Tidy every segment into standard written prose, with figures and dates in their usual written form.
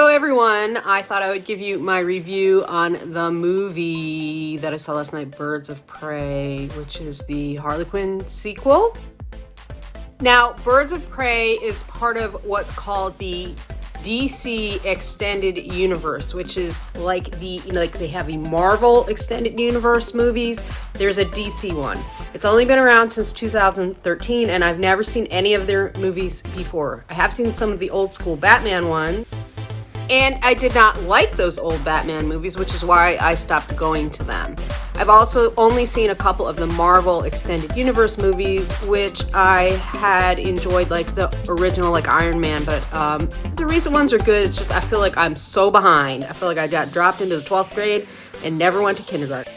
everyone, I thought I would give you my review on the movie that I saw last night, Birds of Prey, which is the Harley Quinn sequel. Now, Birds of Prey is part of what's called the DC Extended Universe, which is like they have the Marvel Extended Universe movies. There's a DC one. It's only been around since 2013, and I've never seen any of their movies before. I have seen some of the old school Batman ones, and I did not like those old Batman movies, which is why I stopped going to them. I've also only seen a couple of the Marvel Extended Universe movies, which I had enjoyed, like the original, like Iron Man, but the recent ones are good. It's just I feel like I'm so behind. I feel like I got dropped into the 12th grade and never went to kindergarten.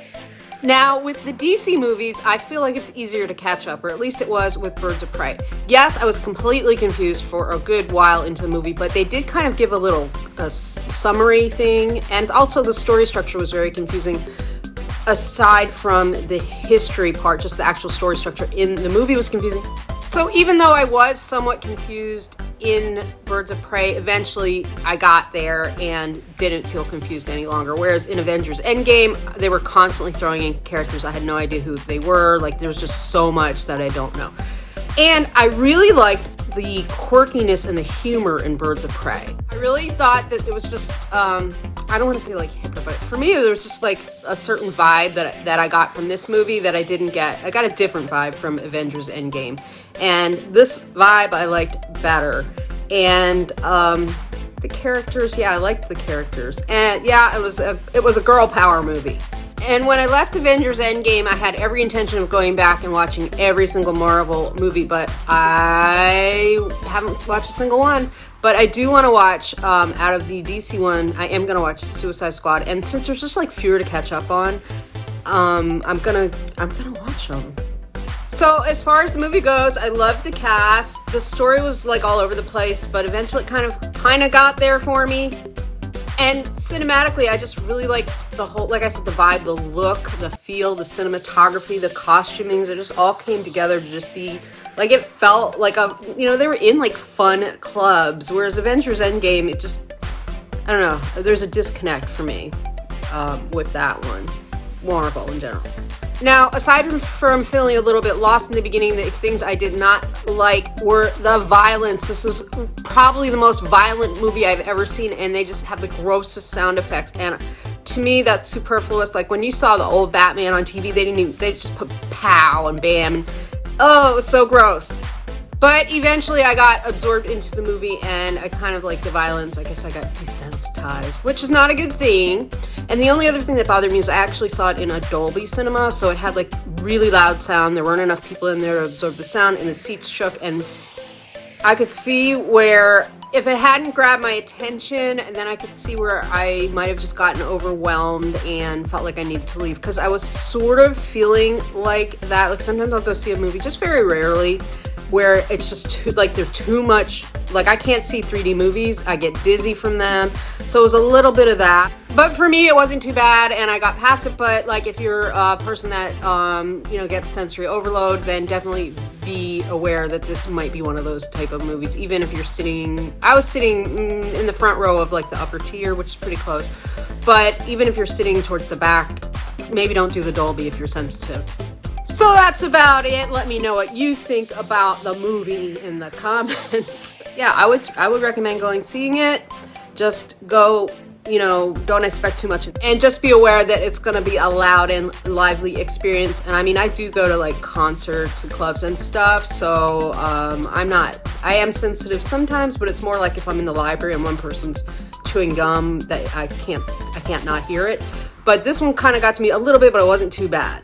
Now, with the DC movies, I feel like it's easier to catch up, or at least it was with Birds of Prey. Yes, I was completely confused for a good while into the movie, but they did kind of give a little summary thing, and also the story structure was very confusing. Aside from the history part, just the actual story structure in the movie was confusing. So even though I was somewhat confused in Birds of Prey, eventually I got there and didn't feel confused any longer. Whereas in Avengers Endgame, they were constantly throwing in characters. I had no idea who they were. Like, there's just so much that I don't know. And I really liked the quirkiness and the humor in Birds of Prey. I really thought that it was just, I don't want to say like hipper, but for me, there was just like a certain vibe that I got from this movie that I didn't get. I got a different vibe from Avengers Endgame. And this vibe I liked better. And the characters, yeah, I liked the characters. And yeah, it was a girl power movie. And when I left Avengers Endgame, I had every intention of going back and watching every single Marvel movie, but I haven't watched a single one. But I do want to watch, out of the DC one, I am going to watch Suicide Squad. And since there's just like fewer to catch up on, I'm gonna watch them. So as far as the movie goes, I loved the cast. The story was like all over the place, but eventually it kind of got there for me. And cinematically, I just really like the whole, like I said, the vibe, the look, the feel, the cinematography, the costumings. It just all came together to just be, like, it felt like they were in like fun clubs. Whereas Avengers Endgame, it just, I don't know, there's a disconnect for me with that one. Marvel in general. Now, aside from feeling a little bit lost in the beginning, the things I did not like were the violence. This was probably the most violent movie I've ever seen, and they just have the grossest sound effects. And to me, that's superfluous. Like when you saw the old Batman on TV, they just put pow and bam, and oh, it was so gross. But eventually I got absorbed into the movie and I kind of liked the violence. I guess I got desensitized, which is not a good thing. And the only other thing that bothered me is I actually saw it in a Dolby cinema, so it had like really loud sound. There weren't enough people in there to absorb the sound, and the seats shook, and I could see where if it hadn't grabbed my attention, then I could see where I might have just gotten overwhelmed and felt like I needed to leave, because I was sort of feeling like that. Like sometimes I'll go see a movie, just very rarely, where it's just they're too much, like I can't see 3D movies, I get dizzy from them, so it was a little bit of that. But for me, it wasn't too bad, and I got past it. But like if you're a person that, gets sensory overload, then definitely be aware that this might be one of those type of movies, even if you're sitting, I was sitting in the front row of like the upper tier, which is pretty close, but even if you're sitting towards the back, maybe don't do the Dolby if you're sensitive. So that's about it. Let me know what you think about the movie in the comments. Yeah, I would recommend seeing it. Just go, don't expect too much. And just be aware that it's going to be a loud and lively experience. And I mean, I do go to like concerts and clubs and stuff. So I am sensitive sometimes, but it's more like if I'm in the library and one person's chewing gum that I can't not hear it. But this one kind of got to me a little bit, but it wasn't too bad.